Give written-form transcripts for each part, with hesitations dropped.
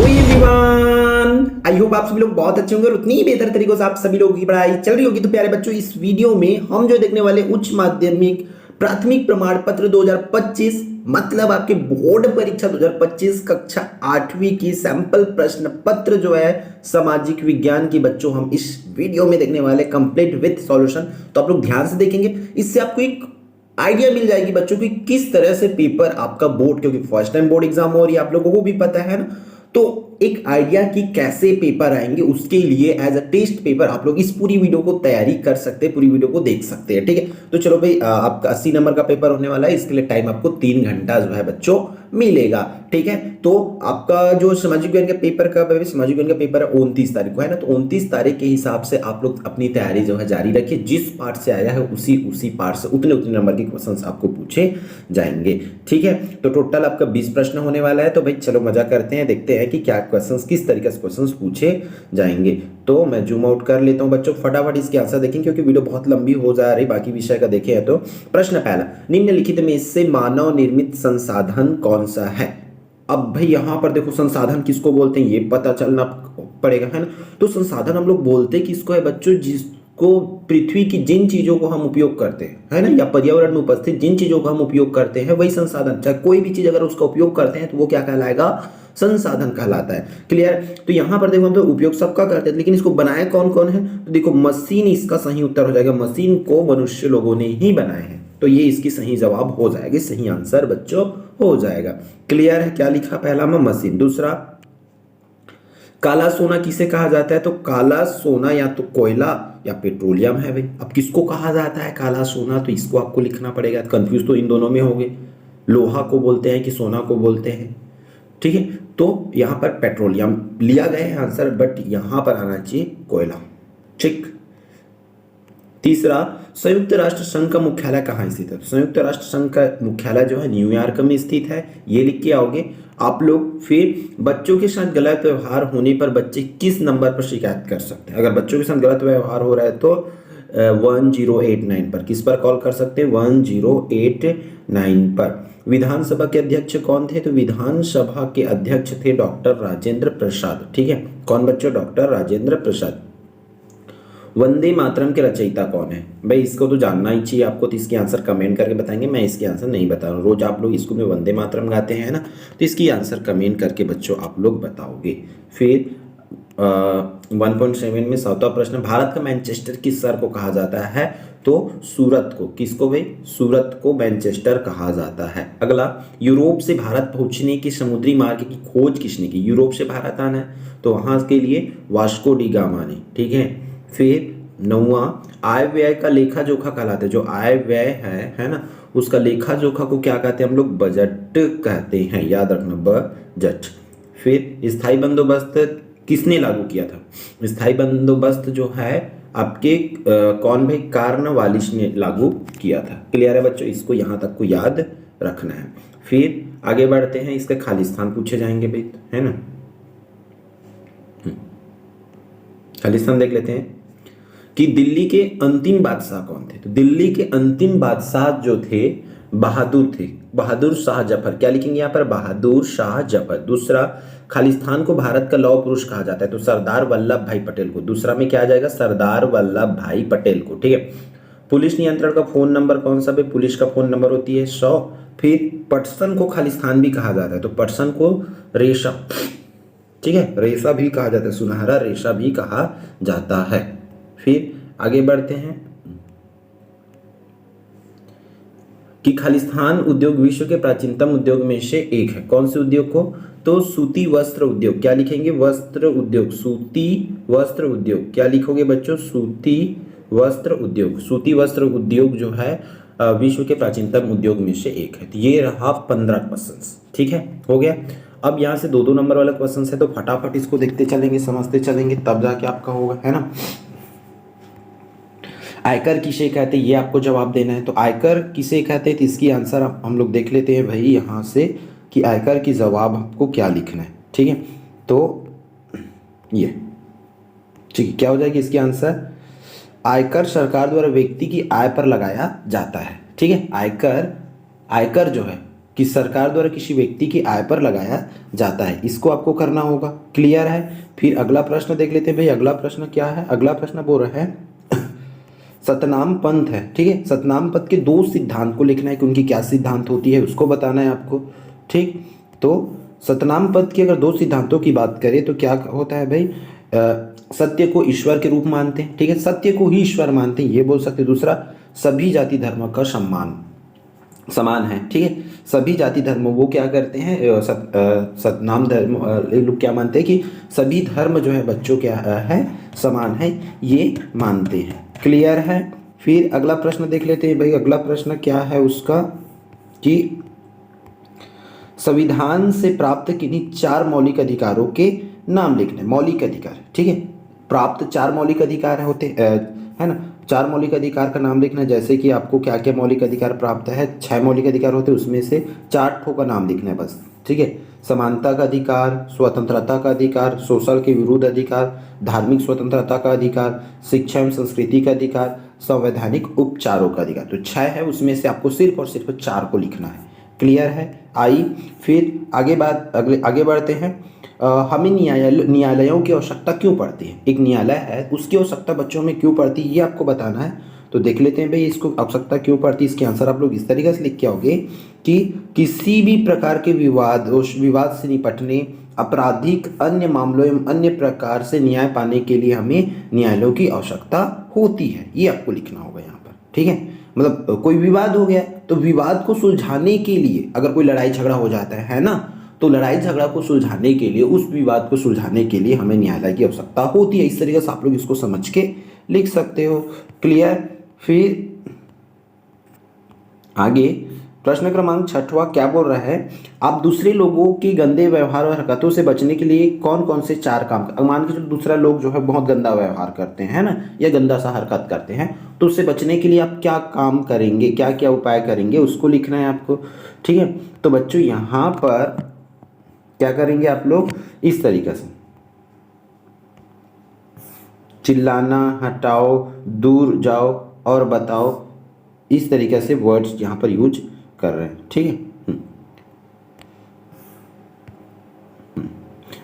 Everyone, I hope आप सभी लोग बहुत अच्छे होंगे और उतनी ही बेहतर तरीकों से आप सभी लोगों की पढ़ाई चल रही होगी। तो प्यारे बच्चों, इस वीडियो में हम जो देखने वाले उच्च माध्यमिक प्राथमिक प्रमाण पत्र 2025 मतलब आपके बोर्ड परीक्षा 2025 कक्षा 8वीं की सैंपल प्रश्न पत्र जो है सामाजिक विज्ञान की बच्चों हम इस वीडियो में देखने वाले कंप्लीट विथ सॉल्यूशन। तो आप लोग ध्यान से देखेंगे, इससे आपको एक आइडिया मिल जाएगी बच्चों की किस तरह से पेपर आपका बोर्ड, क्योंकि फर्स्ट टाइम बोर्ड एग्जाम हो रही है, आप लोगों को भी पता है ना। तो एक आइडिया कि कैसे पेपर आएंगे उसके लिए एज अ टेस्ट पेपर आप लोग इस पूरी वीडियो को तैयारी कर सकते हैं, पूरी वीडियो को देख सकते हैं। ठीक है, तो चलो भाई, आपका 80 नंबर का पेपर होने वाला है, इसके लिए टाइम आपको 3 घंटा जो है बच्चों मिलेगा। ठीक है, तो आपका जो सामाजिक विज्ञान का पेपर का सामाजिक विज्ञान का पेपर है 29 तारीख को है ना। तो 29 तारीख के हिसाब से आप लोग अपनी तैयारी जो है जारी रखिए। जिस पार्ट से आया है उसी पार्ट से उतने नंबर के क्वेश्चंस आपको पूछे जाएंगे। ठीक है, तो टोटल आपका 20 प्रश्न होने वाला है। तो भाई चलो मजा करते हैं, देखते हैं कि क्या क्वेश्चंस, किस तरीके से क्वेश्चंस पूछे जाएंगे। तो मैं जूम आउट कर लेता हूं बच्चों, फटाफट इसके आंसर देखें क्योंकि वीडियो बहुत लंबी हो जा रही, बाकी विषय का देखे हैं। तो प्रश्न पहला, निम्नलिखित में से मानव निर्मित संसाधन कौन सा है। अब भाई यहां पर देखो, संसाधन किसको बोलते हैं ये पता चलना पड़ेगा, है ना। तो संसाधन हम लोग बोलते किसको है बच्चों, जिसको पृथ्वी की जिन चीजों को हम उपयोग करते हैं, है ना, या पर्यावरण में उपस्थित जिन चीजों को हम उपयोग करते हैं वही संसाधन। चाहे कोई भी चीज अगर उसका उपयोग करते हैं तो वो क्या कहलाएगा, संसाधन कहलाता है। क्लियर। तो यहां पर देखो हम तो उपयोग सबका करते हैं, लेकिन इसको बनाए कौन कौन है, तो देखो मशीन इसका सही उत्तर हो जाएगा। मशीन को मनुष्य लोगों ने ही बनाए हैं, तो ये इसकी सही जवाब हो जाएगी, सही आंसर बच्चों हो जाएगा। क्लियर है, क्या लिखा पहला में मशीन। दूसरा, काला सोना किसे कहा जाता है, तो काला सोना या तो कोयला या पेट्रोलियम है भाई। अब किसको कहा जाता है काला सोना, तो इसको आपको लिखना पड़ेगा। कंफ्यूज तो इन दोनों में हो गए, लोहा को बोलते हैं कि सोना को बोलते हैं। ठीक है, तो यहां पर पेट्रोलियम लिया गया है आंसर, बट यहां पर आना चाहिए कोयला। ठीक। तीसरा, संयुक्त राष्ट्र संघ का मुख्यालय कहाँ स्थित है, तो संयुक्त राष्ट्र संघ का मुख्यालय जो है न्यूयॉर्क में स्थित है, ये लिख के आओगे आप लोग। फिर बच्चों के साथ गलत व्यवहार होने पर बच्चे किस नंबर पर शिकायत कर सकते हैं। अगर बच्चों के साथ गलत व्यवहार हो रहा है तो 1089 पर, किस पर कॉल कर सकते हैं, 1089 पर। विधानसभा के अध्यक्ष कौन थे, तो विधानसभा के अध्यक्ष थे डॉक्टर राजेंद्र प्रसाद। ठीक है, कौन बच्चों, डॉक्टर राजेंद्र प्रसाद। वंदे मातरम के रचयिता कौन है, भाई इसको तो जानना ही चाहिए आपको, तो इसकी आंसर कमेंट करके बताएंगे। मैं इसकी आंसर नहीं बता रहा हूँ, रोज आप लोग स्कूल में वंदे मातरम गाते हैं ना, तो इसकी आंसर कमेंट करके बच्चों आप लोग बताओगे। फिर 1.7 में 7वां प्रश्न, भारत का मैनचेस्टर किस शहर को कहा जाता है, तो सूरत को। किसको भाई, सूरत को मैनचेस्टर कहा जाता है। अगला, यूरोप से भारत पहुंचने के समुद्री मार्ग की खोज किसने की। यूरोप से भारत आना है तो वहां के लिए वास्को डी गामा ने। ठीक है। फिर 9वां, आय व्यय का लेखा जोखा कहलाता है। जो आय व्यय है ना, उसका लेखा जोखा को क्या कहते हैं हम लोग, बजट कहते हैं, याद रखना, बजट। फिर स्थायी बंदोबस्त किसने लागू किया था, स्थायी बंदोबस्त जो है आपके कौन भाई, कार्नवालिस ने लागू किया था। क्लियर है बच्चों, इसको यहां तक को याद रखना है। फिर आगे बढ़ते हैं, इसके खालिस्तान पूछे जाएंगे भाई, है ना। खालिस्तान देख लेते हैं कि दिल्ली के अंतिम बादशाह कौन थे, तो दिल्ली के अंतिम बादशाह जो थे बहादुर थे, बहादुर शाह जफर। क्या लिखेंगे यहाँ पर, बहादुर शाह जफर। दूसरा, खालिस्तान को भारत का लौह पुरुष कहा जाता है, तो सरदार वल्लभ भाई पटेल को। दूसरा में क्या आ जाएगा, सरदार वल्लभ भाई पटेल को। ठीक है। पुलिस नियंत्रण का फोन नंबर कौन सा है, पुलिस का फोन नंबर होती है 100। फिर पटसन को खालिस्तान भी कहा जाता है, तो पटसन को रेशा, ठीक है, रेशा भी कहा जाता है, सुनहरा रेशा भी कहा जाता है। फिर आगे बढ़ते हैं कि खालिस्तान उद्योग विश्व के प्राचीनतम उद्योग में से एक है। कौन से उद्योग को, तो सूती वस्त्र उद्योग। क्या लिखेंगे, वस्त्र उद्योग, सूती वस्त्र उद्योग। क्या लिखोगे बच्चों, सूती वस्त्र उद्योग। सूती वस्त्र उद्योग जो है विश्व के प्राचीनतम उद्योग में से एक है। तो ये रहा 15 क्वेश्चंस। ठीक है, हो गया। अब यहाँ से 2-2 नंबर वाला क्वेश्चन है, तो फटाफट इसको देखते चलेंगे, समझते चलेंगे, तब जाके आपका होगा, है ना। आयकर किसे कहते हैं, ये आपको जवाब देना है। तो आयकर किसे कहते हैं, तो इसकी आंसर हम लोग देख लेते हैं भाई यहाँ से कि आयकर की जवाब आपको क्या लिखना है। ठीक है, तो ये ठीक है, क्या हो जाएगी इसकी आंसर, आयकर सरकार द्वारा व्यक्ति की आय पर लगाया जाता है। ठीक है, आयकर जो है कि सरकार द्वारा किसी व्यक्ति की आय पर लगाया जाता है, इसको आपको करना होगा। क्लियर है। फिर अगला प्रश्न देख लेते हैं भाई, अगला प्रश्न क्या है। अगला प्रश्न बोल रहा है सतनाम पंथ है, ठीक है। सतनाम पंथ के 2 सिद्धांत को लिखना है कि उनकी क्या सिद्धांत होती है, उसको बताना है आपको, ठीक। तो सतनाम पंथ के अगर 2 सिद्धांतों की बात करें तो क्या होता है भाई, सत्य को ईश्वर के रूप मानते हैं, ठीक है, सत्य को ही ईश्वर मानते हैं, ये बोल सकते हैं। दूसरा, सभी जाति धर्म का समान है, ठीक है। सभी जाति धर्म वो क्या करते हैं, सतनाम धर्म लोग क्या मानते हैं कि सभी धर्म जो है बच्चों क्या है, समान है, ये मानते हैं। क्लियर है। फिर अगला प्रश्न देख लेते हैं भाई, अगला प्रश्न क्या है उसका कि संविधान से प्राप्त किन्हीं 4 मौलिक अधिकारों के नाम लिखने। मौलिक अधिकार, ठीक है, प्राप्त 4 मौलिक अधिकार होते है ना, 4 मौलिक अधिकार का नाम लिखना है। जैसे कि आपको क्या क्या मौलिक अधिकार प्राप्त है, 6 मौलिक अधिकार होते हैं, उसमें से 4 ठो का नाम लिखना है बस, ठीक है। समानता का अधिकार, स्वतंत्रता का अधिकार, शोषण के विरुद्ध अधिकार, धार्मिक स्वतंत्रता का अधिकार, शिक्षा एवं संस्कृति का अधिकार, संवैधानिक उपचारों का अधिकार। तो 6 है, उसमें से आपको सिर्फ और सिर्फ 4 को लिखना है। क्लियर है। फिर आगे बढ़ते हैं। हमें न्यायालयों की आवश्यकता क्यों पड़ती है, एक न्यायालय है उसकी आवश्यकता बच्चों में क्यों पड़ती है, ये आपको बताना है। तो देख लेते हैं भाई, इसको आवश्यकता क्यों पड़ती है, इसके आंसर आप लोग इस तरीके से लिख के आओगे कि किसी भी प्रकार के विवाद से निपटने, आपराधिक अन्य मामलों एवं अन्य प्रकार से न्याय पाने के लिए हमें न्यायालयों की आवश्यकता होती है, ये आपको लिखना होगा यहाँ पर, ठीक है। मतलब कोई विवाद हो गया तो विवाद को सुलझाने के लिए, अगर कोई लड़ाई झगड़ा हो जाता है ना, तो लड़ाई झगड़ा को सुलझाने के लिए, उस विवाद को सुलझाने के लिए हमें न्यायालय की आवश्यकता होती है। इस तरीके से आप लोग इसको समझ के लिख सकते हो। क्लियर। फिर आगे प्रश्न क्रमांक 6वां क्या बोल रहा है, आप दूसरे लोगों के गंदे व्यवहार और हरकतों से बचने के लिए कौन कौन से 4 काम, मान के चलो दूसरा लोग जो है बहुत गंदा व्यवहार करते हैं ना, या गंदा सा हरकत करते हैं, तो उससे बचने के लिए आप क्या काम करेंगे, क्या क्या उपाय करेंगे, उसको लिखना है आपको, ठीक है। तो बच्चों यहाँ पर क्या करेंगे आप लोग, इस तरीके से चिल्लाना, हटाओ, दूर जाओ और बताओ, इस तरीके से वर्ड्स यहाँ पर यूज कर रहे हैं, ठीक है।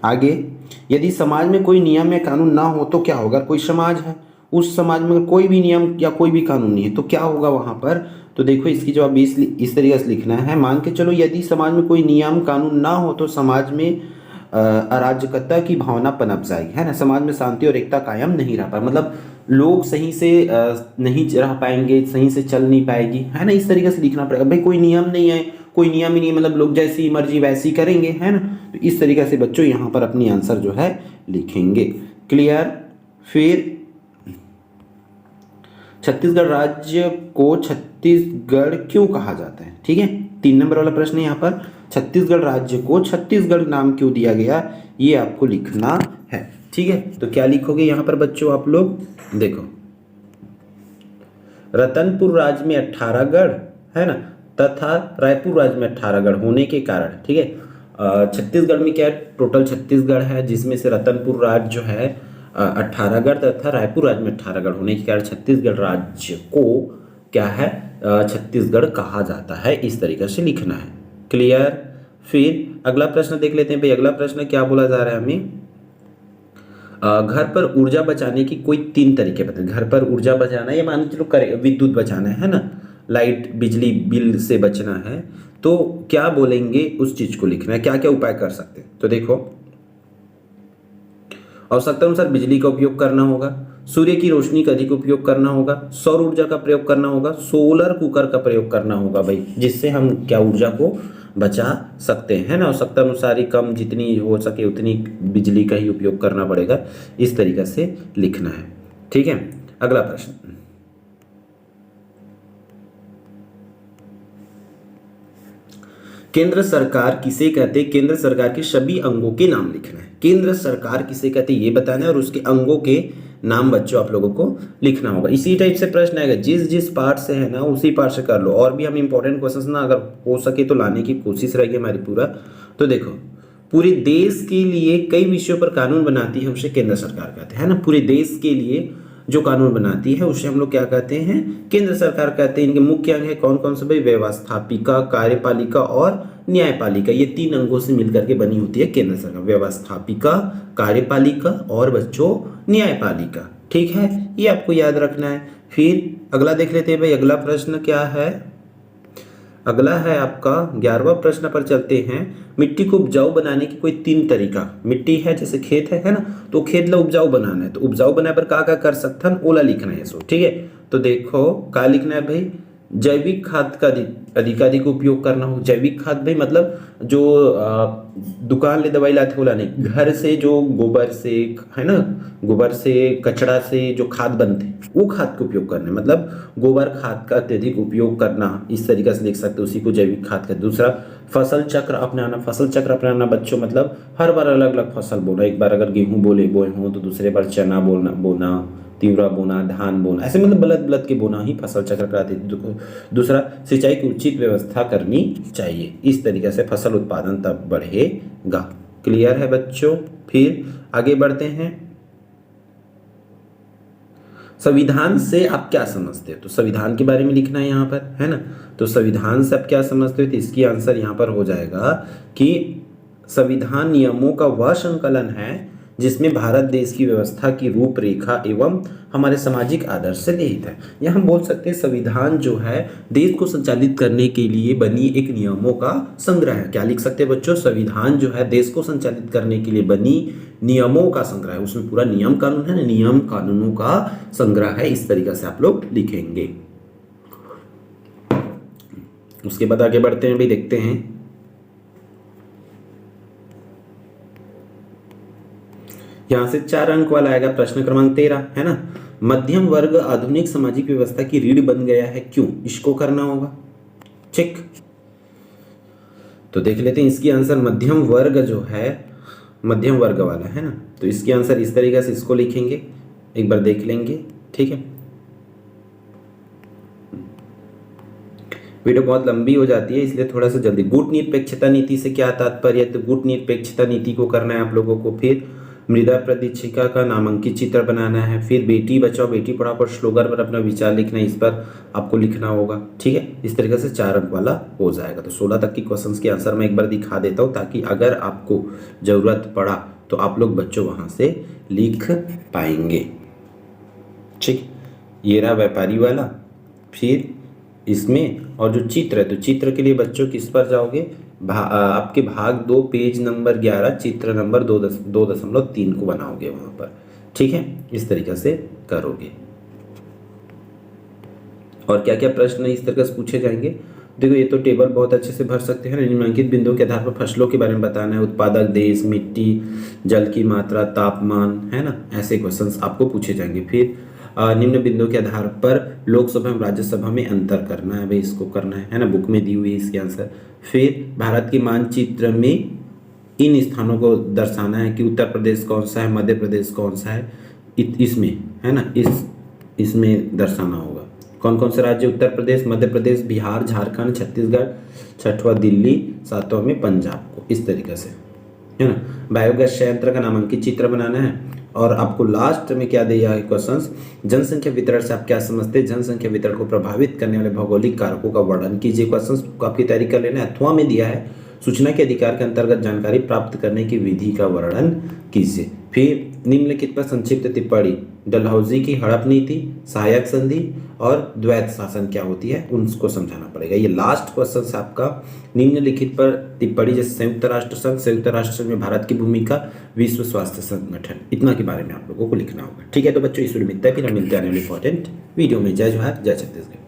आगे, यदि समाज में कोई नियम या कानून ना हो तो क्या होगा। कोई समाज है, उस समाज में कोई भी नियम या कोई भी कानून नहीं है तो क्या होगा वहां पर। तो देखो इसकी जवाब इस तरीके से लिखना है। मान के चलो यदि समाज में कोई नियम कानून ना हो तो समाज में अराजकता की भावना पनप जाएगी, है ना। समाज में शांति और एकता कायम नहीं रह पाए, मतलब लोग सही से नहीं रह पाएंगे, सही से चल नहीं पाएगी, है ना। इस तरीके से लिखना पड़ेगा भाई। कोई नियम नहीं है, कोई नियम ही नहीं, मतलब लोग जैसी मर्जी वैसी करेंगे, है ना। तो इस तरीके से बच्चों यहाँ पर अपनी आंसर जो है लिखेंगे। क्लियर। फिर छत्तीसगढ़ राज्य को छत्तीसगढ़ क्यों कहा जाता है, ठीक है। 3 नंबर वाला प्रश्न है यहाँ पर, छत्तीसगढ़ राज्य को छत्तीसगढ़ नाम क्यों दिया गया, ये आपको लिखना है, ठीक है। तो क्या लिखोगे यहाँ पर बच्चों आप लोग, देखो रतनपुर राज्य में 18 गढ़ है ना, तथा रायपुर राज्य में 18 गढ़ होने के कारण, ठीक है। छत्तीसगढ़ में क्या है, टोटल 36 गढ़ है, जिसमें से रतनपुर राज्य जो है 18 गढ़ तथा रायपुर राज्य में 18 गढ़ होने के कारण छत्तीसगढ़ राज्य को क्या है, छत्तीसगढ़ कहा जाता है। इस तरीके से लिखना है। क्लियर। फिर अगला प्रश्न देख लेते हैं भाई। अगला प्रश्न क्या बोला जा रहा है हमें, घर पर ऊर्जा बचाने की कोई 3 तरीके बताएं। घर पर ऊर्जा बचाना, ये मान के चलो विद्युत बचाना है ना, लाइट बिजली बिल से बचना है, तो क्या बोलेंगे उस चीज को लिखना है, क्या क्या उपाय कर सकते हैं। तो देखो, आवश्यकता अनुसार बिजली का उपयोग करना होगा, सूर्य की रोशनी का अधिक उपयोग करना होगा, सौर ऊर्जा का प्रयोग करना होगा, सोलर कुकर का प्रयोग करना होगा भाई, जिससे हम क्या ऊर्जा को बचा सकते हैं ना। आवश्यकता अनुसार ही कम, जितनी हो सके उतनी बिजली का ही उपयोग करना पड़ेगा। इस तरीके से लिखना है, ठीक है। अगला प्रश्न, केंद्र सरकार किसे कहते हैं। केंद्र सरकार के सभी अंगों के नाम लिखना है। केंद्र सरकार किसे कहते हैं ये बताना है, और उसके अंगों के नाम बच्चों आप लोगों को लिखना होगा। इसी टाइप से प्रश्न आएगा, जिस जिस पार्ट से है ना उसी पार्ट से कर लो। और भी हम इंपॉर्टेंट क्वेश्चंस ना अगर हो सके तो लाने की कोशिश रहेगी हमारी पूरा। तो देखो, पूरे देश के लिए कई विषयों पर कानून बनाती है, उसे केंद्र सरकार कहते हैं ना। पूरे देश के लिए जो कानून बनाती है उसे हम लोग क्या कहते हैं, केंद्र सरकार कहते हैं। इनके मुख्य अंग है कौन कौन से भाई, व्यवस्थापिका, कार्यपालिका और न्यायपालिका। ये 3 अंगों से मिलकर के बनी होती है केंद्र सरकार, व्यवस्थापिका, कार्यपालिका और बच्चों न्यायपालिका। ठीक है, ये आपको याद रखना है। फिर अगला देख लेते हैं भाई, अगला प्रश्न क्या है। अगला है आपका 11वां प्रश्न पर चलते हैं। मिट्टी को उपजाऊ बनाने की कोई 3 तरीका। मिट्टी है जैसे खेत है ना, तो खेत ला उपजाऊ बनाना है, तो उपजाऊ बनाने पर क्या कर सकता है, ओला लिखना है सो। ठीक है, तो देखो क्या लिखना है भाई, जैविक खाद का अधिकाधिक उपयोग करना हो। जैविक खाद भाई मतलब जो दुकान ले दवाई लाते होला नहीं, घर से जो गोबर से है ना, गोबर से कचड़ा से जो खाद बनते वो खाद का उपयोग करना है, मतलब गोबर खाद का अत्यधिक उपयोग करना, इस तरीके से लिख सकते हो, उसी को जैविक खाद का। दूसरा फसल चक्र अपनाना। फसल चक्र अपनाना बच्चों मतलब हर बार अलग अलग फसल बोना। एक बार अगर गेहूं बोए हो तो दूसरे बार चना बोना, तिवरा बोना, धान बोना, ऐसे मतलब बलद के बोना ही फसल चक्र कराते। दूसरा सिंचाई की उचित व्यवस्था करनी चाहिए। इस तरीके से फसल उत्पादन तब बढ़ेगा। क्लियर है बच्चों। फिर आगे बढ़ते हैं, संविधान से आप क्या समझते हो, तो संविधान के बारे में लिखना है यहाँ पर, है ना। तो संविधान से आप क्या समझते हो, तो इसकी आंसर यहाँ पर हो जाएगा कि संविधान नियमों का वह संकलन है जिसमें भारत देश की व्यवस्था की रूपरेखा एवं हमारे सामाजिक आदर्श से निहित है। या हम बोल सकते हैं संविधान जो है देश को संचालित करने के लिए बनी एक नियमों का संग्रह है। क्या लिख सकते हैं बच्चों, संविधान जो है देश को संचालित करने के लिए बनी नियमों का संग्रह है। उसमें पूरा नियम कानून है ना, नियम कानूनों का संग्रह है। इस तरीके से आप लोग लिखेंगे। उसके बाद आगे बढ़ते हैं भाई, देखते हैं यहां से 4 अंक वाला आएगा प्रश्न क्रमांक 13, है ना। मध्यम वर्ग आधुनिक सामाजिक व्यवस्था की रीढ़ बन गया है, क्यों, इसको करना होगा। ठीक, तो देख लेते हैं इसकी आंसर। मध्यम वर्ग जो है मध्यम वर्ग वाला है ना, तो इसकी आंसर इस तरीके से इसको लिखेंगे, एक बार देख लेंगे। ठीक है, वीडियो बहुत लंबी हो जाती है इसलिए थोड़ा सा जल्दी। गुट निरपेक्षता नीति से क्या तात्पर्य है, तो गुट निरपेक्षता नीति को करना है आप लोगों को। फिर मृदा प्रदीक्षिका का नामांकित चित्र बनाना है। फिर बेटी बचाओ बेटी पढ़ाओ पर स्लोगन पर अपना विचार लिखना है, इस पर आपको लिखना होगा। ठीक है, इस तरीके से 4 अंक वाला हो जाएगा। तो 16 तक की क्वेश्चंस की आंसर मैं एक बार दिखा देता हूँ, ताकि अगर आपको जरूरत पड़ा तो आप लोग बच्चों वहां से लिख पाएंगे। ठीक, ये रहा व्यापारी वाला। फिर इसमें और जो चित्र है, तो चित्र के लिए बच्चों किस पर जाओगे, आपके भाग 2 पेज नंबर 11 चित्र नंबर 2.3 को बनाओगे वहां पर। ठीक है, इस तरीके से करोगे। और क्या क्या प्रश्न इस तरह से पूछे जाएंगे, देखो ये तो टेबल बहुत अच्छे से भर सकते हैं। निम्नलिखित बिंदुओं के आधार पर फसलों के बारे में बताना है, उत्पादक देश, मिट्टी, जल की मात्रा, तापमान, है ना, ऐसे क्वेश्चंस आपको पूछे जाएंगे। फिर निम्न बिंदुओं के आधार पर लोकसभा एवं राज्यसभा में अंतर करना है, भाई इसको करना है ना, बुक में दी हुई है इसके आंसर। फिर भारत के मानचित्र में इन स्थानों को दर्शाना है कि उत्तर प्रदेश कौन सा है, मध्य प्रदेश कौन सा है, इसमें है ना, इसमें दर्शाना होगा कौन कौन से राज्य, उत्तर प्रदेश, मध्य प्रदेश, बिहार, झारखंड, छत्तीसगढ़, 6वां दिल्ली, 7वां में पंजाब को, इस तरीके से, है ना। बायोगैस संयंत्र का नामांकित चित्र बनाना है। और आपको लास्ट में क्या दिया है क्वेश्चंस, जनसंख्या वितरण से आप क्या समझते हैं, जनसंख्या वितरण को प्रभावित करने वाले भौगोलिक कारकों का वर्णन कीजिए। क्वेश्चंस को आपकी तैयारी कर लेना है। अथवा में दिया है सूचना के अधिकार के अंतर्गत जानकारी प्राप्त करने की विधि का वर्णन कीजिए। फिर निम्नलिखित पर संक्षिप्त टिप्पणी, डलहौजी की हड़प नीति, सहायक संधि और द्वैत शासन क्या होती है, उनको समझाना पड़ेगा। ये लास्ट क्वेश्चन आपका निम्नलिखित पर टिप्पणी, जैसे संयुक्त राष्ट्र संघ, संयुक्त राष्ट्र संघ में भारत की भूमिका, विश्व स्वास्थ्य संगठन, इतना के बारे में आप लोगों को लिखना होगा। ठीक है, तो बच्चों इस वीडियो में इतना, फिर हम मिलते हैं अगले इंपॉर्टेंट वीडियो में। जय जोहार, जय छत्तीसगढ़।